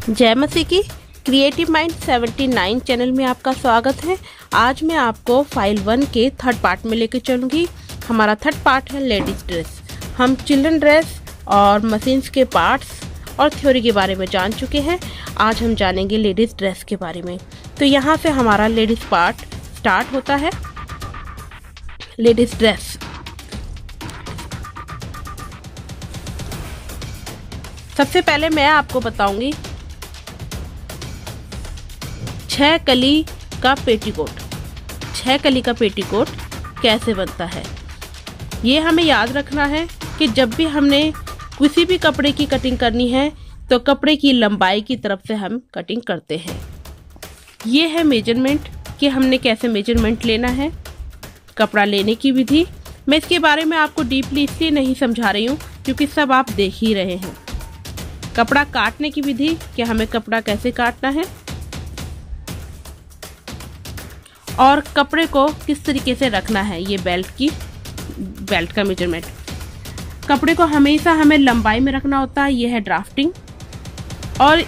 जय मसीह की creative mind 79 channel में आपका स्वागत है। आज मैं आपको फाइल 1 के थर्ड पार्ट में लेकर चलूँगी। हमारा थर्ड पार्ट है लेडीज ड्रेस। हम चिल्ड्रन ड्रेस और मशीन्स के पार्ट्स और थ्योरी के बारे में जान चुके हैं। आज हम जानेंगे लेडीज ड्रेस के बारे में। तो यहाँ से हमारा लेडीज पार्ट स्टार्ट होता है। लेडीज ड्रेस, सबसे पहले मैं आपको बताऊंगी 6 कली का पेटीकोट। 6 कली का पेटीकोट कैसे बनता है, ये हमें याद रखना है कि जब भी हमने किसी भी कपड़े की कटिंग करनी है तो कपड़े की लंबाई की तरफ से हम कटिंग करते हैं। ये है मेजरमेंट कि हमने कैसे मेजरमेंट लेना है। कपड़ा लेने की विधि, मैं इसके बारे में आपको डीपली इसलिए नहीं समझा रही हूँ क्योंकि सब आप देख ही रहे हैं। कपड़ा काटने की विधि कि हमें कपड़ा कैसे काटना है और कपड़े को किस तरीके से रखना है। ये बेल्ट का मेजरमेंट। कपड़े को हमेशा हमें लंबाई में रखना होता है। यह है ड्राफ्टिंग और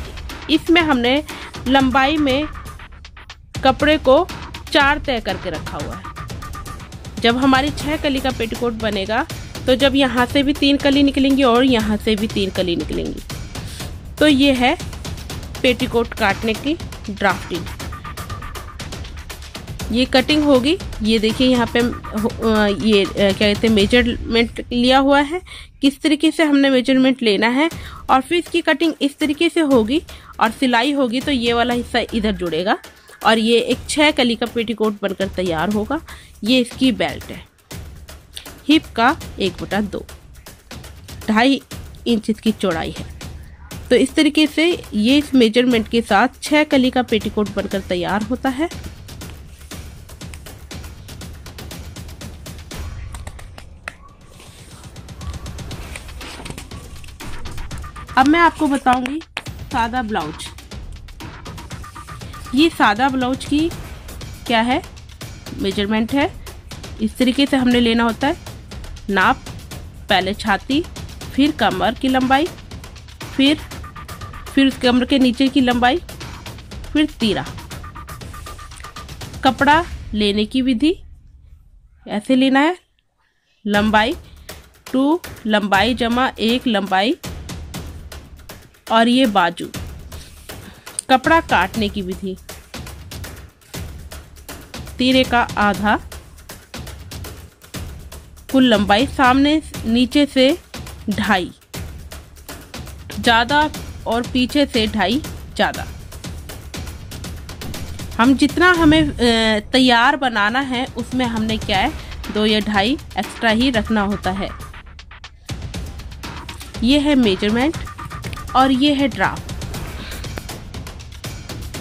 इसमें हमने लंबाई में कपड़े को 4 तय करके रखा हुआ है। जब हमारी 6 कली का पेटीकोट बनेगा तो जब यहाँ से भी 3 कली निकलेंगी और यहाँ से भी 3 कली निकलेंगी, तो ये है पेटीकोट काटने की ड्राफ्टिंग। ये कटिंग होगी। ये देखिए यहाँ पे ये क्या कहते हैं मेजरमेंट लिया हुआ है, किस तरीके से हमने मेजरमेंट लेना है और फिर इसकी कटिंग इस तरीके से होगी और सिलाई होगी तो ये वाला हिस्सा इधर जुड़ेगा और ये एक 6 कली का पेटीकोट बनकर तैयार होगा। ये इसकी बेल्ट है। हिप का 1/2, 2.5 इंच इसकी चौड़ाई है। तो इस तरीके से ये इस मेजरमेंट के साथ 6 कली का पेटीकोट बनकर तैयार होता है। अब मैं आपको बताऊंगी सादा ब्लाउज। ये सादा ब्लाउज की क्या है, मेजरमेंट है। इस तरीके से हमने लेना होता है नाप। पहले छाती, फिर कमर की लंबाई, फिर उस कमर के नीचे की लंबाई, फिर तीरा। कपड़ा लेने की विधि ऐसे लेना है। लंबाई 2 लंबाई जमा 1 लंबाई और ये बाजू। कपड़ा काटने की विधि, तीरे का आधा, कुल लंबाई सामने नीचे से 2.5 ज़्यादा और पीछे से 2.5 ज़्यादा। हम जितना हमें तैयार बनाना है उसमें हमने क्या है 2 या 2.5 एक्स्ट्रा ही रखना होता है। ये है मेजरमेंट और ये है ड्राफ्ट।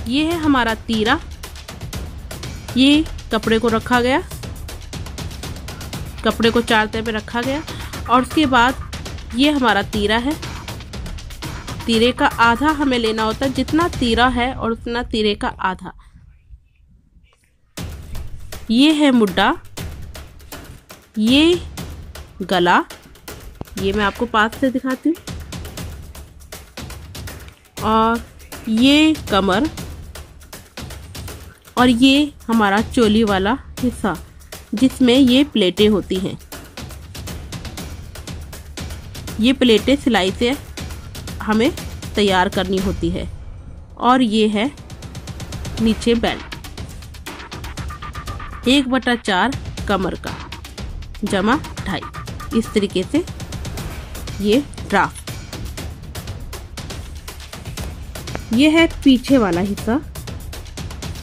ये है हमारा तीरा। ये कपड़े को रखा गया, कपड़े को 4 तय पे रखा गया और उसके बाद ये हमारा तीरा है। तीरे का आधा हमें लेना होता है, जितना तीरा है और उतना तीरे का आधा। ये है मुड्डा, ये गला, ये मैं आपको पास से दिखाती हूँ, और ये कमर और ये हमारा चोली वाला हिस्सा जिसमें ये प्लेटें होती हैं। ये प्लेटें सिलाई से हमें तैयार करनी होती है। और ये है नीचे बेल्ट। 1/4 कमर का जमा 2.5। इस तरीके से ये ड्राफ्ट। ये है पीछे वाला हिस्सा।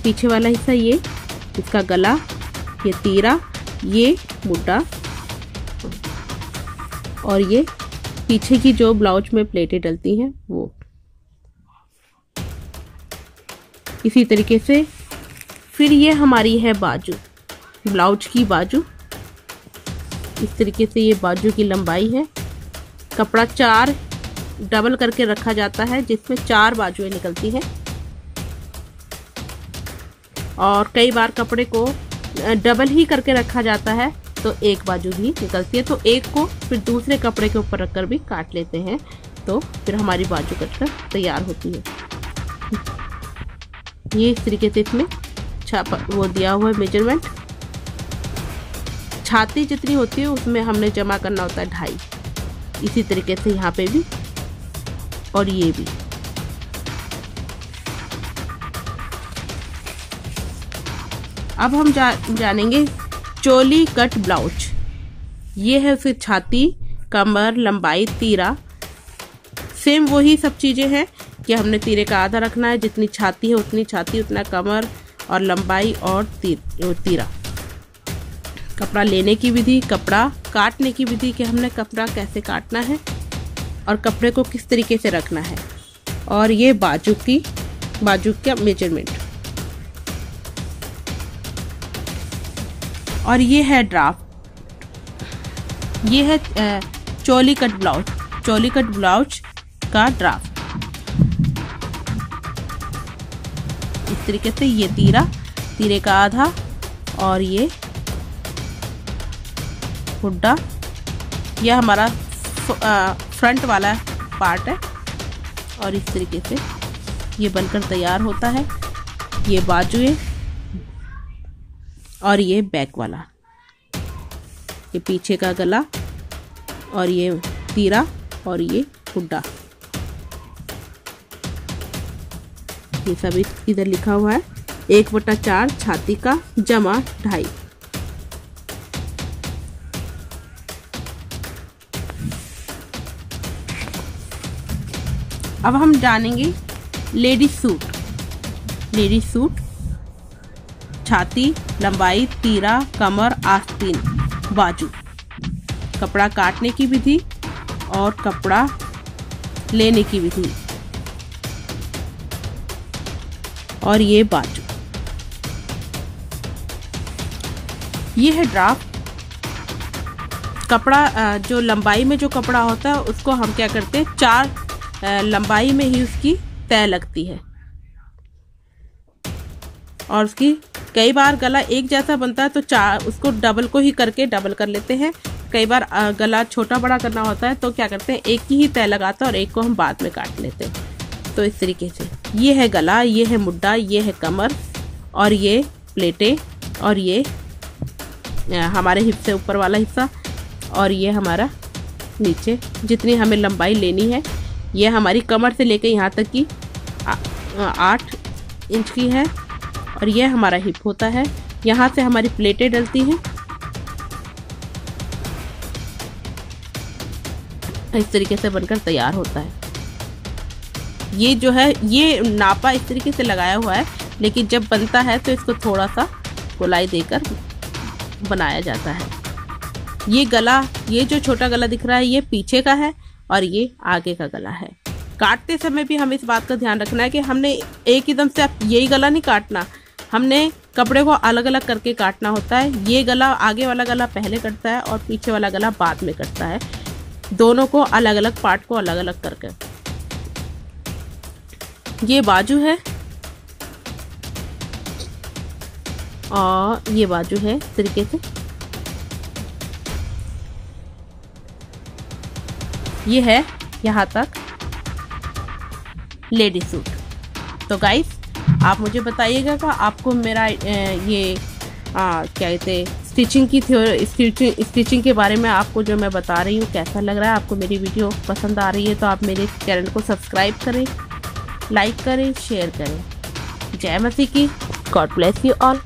पीछे वाला हिस्सा ये इसका गला, ये तीरा, ये मुड्डा और ये पीछे की जो ब्लाउज में प्लेटें डलती हैं वो। इसी तरीके से फिर ये हमारी है बाजू, ब्लाउज की बाजू। इस तरीके से ये बाजू की लंबाई है। कपड़ा 4 डबल करके रखा जाता है जिसमें 4 बाजुएं निकलती हैं और कई बार कपड़े को डबल ही करके रखा जाता है तो एक बाजू भी निकलती है। तो एक को फिर दूसरे कपड़े के ऊपर रखकर भी काट लेते हैं तो फिर हमारी बाजू कटकर तैयार होती है। ये इस तरीके से इसमें छापा वो दिया हुआ है मेजरमेंट। छाती जितनी होती है उसमें हमने जमा करना होता है 2.5। इसी तरीके से यहाँ पे भी और ये भी। अब हम जानेंगे चोली कट ब्लाउज। ये है उसकी छाती, कमर, लंबाई, तीरा। सेम वही सब चीज़ें हैं कि हमने तीरे का आधा रखना है, जितनी छाती है उतनी छाती, उतना कमर और लंबाई और तीरा। कपड़ा लेने की विधि, कपड़ा काटने की विधि कि हमने कपड़ा कैसे काटना है और कपड़े को किस तरीके से रखना है, और ये बाजू का मेजरमेंट। और ये है ड्राफ्ट। ये है चोली कट ब्लाउज का ड्राफ्ट। इस तरीके से ये तीरे का आधा और ये हुड्डा, यह हमारा फ्रंट वाला पार्ट है। और इस तरीके से ये बनकर तैयार होता है। ये बाजुएं और ये बैक वाला, ये पीछे का गला और ये तीरा और ये हुड्डा, ये सब इधर लिखा हुआ है। 1/4 छाती का जमा 2.5। अब हम जानेंगे लेडीज सूट। छाती, लंबाई, तीरा, कमर, आस्तीन, बाजू। कपड़ा काटने की विधि और कपड़ा लेने की विधि। और ये बाजू। ये है ड्राफ्ट। कपड़ा जो लंबाई में जो कपड़ा होता है उसको हम क्या करते हैं, 4 लंबाई में ही उसकी तय लगती है। और उसकी कई बार गला एक जैसा बनता है तो 4 उसको डबल को ही करके डबल कर लेते हैं। कई बार गला छोटा बड़ा करना होता है तो क्या करते हैं, एक की ही तय लगाते हैं और एक को हम बाद में काट लेते हैं। तो इस तरीके से ये है गला, ये है मुड्डा, ये है कमर और ये प्लेटें और ये हमारे हिप से ऊपर वाला हिस्सा और ये हमारा नीचे जितनी हमें लंबाई लेनी है। ये हमारी कमर से लेकर यहाँ तक की 8 इंच की है और ये हमारा हिप होता है। यहाँ से हमारी प्लेटें डलती हैं। इस तरीके से बनकर तैयार होता है। ये जो है ये नापा इस तरीके से लगाया हुआ है, लेकिन जब बनता है तो इसको थोड़ा सा गोलाई देकर बनाया जाता है। ये गला, ये जो छोटा गला दिख रहा है ये पीछे का है और ये आगे का गला है। काटते समय भी हमें इस बात का ध्यान रखना है कि हमने एक ही दम से यही गला नहीं काटना, हमने कपड़े को अलग अलग करके काटना होता है। ये गला, आगे वाला गला पहले कटता है और पीछे वाला गला बाद में कटता है। दोनों को अलग अलग पार्ट को अलग अलग करके। ये बाजू है और ये बाजू है इस तरीके से। ये है यहाँ तक लेडीज सूट। तो गाइस आप मुझे बताइएगा कि आपको मेरा ये क्या कहते हैं स्टिचिंग के बारे में आपको जो मैं बता रही हूँ कैसा लग रहा है। आपको मेरी वीडियो पसंद आ रही है तो आप मेरे चैनल को सब्सक्राइब करें, लाइक करें, शेयर करें। जय मसीह की। God bless you all.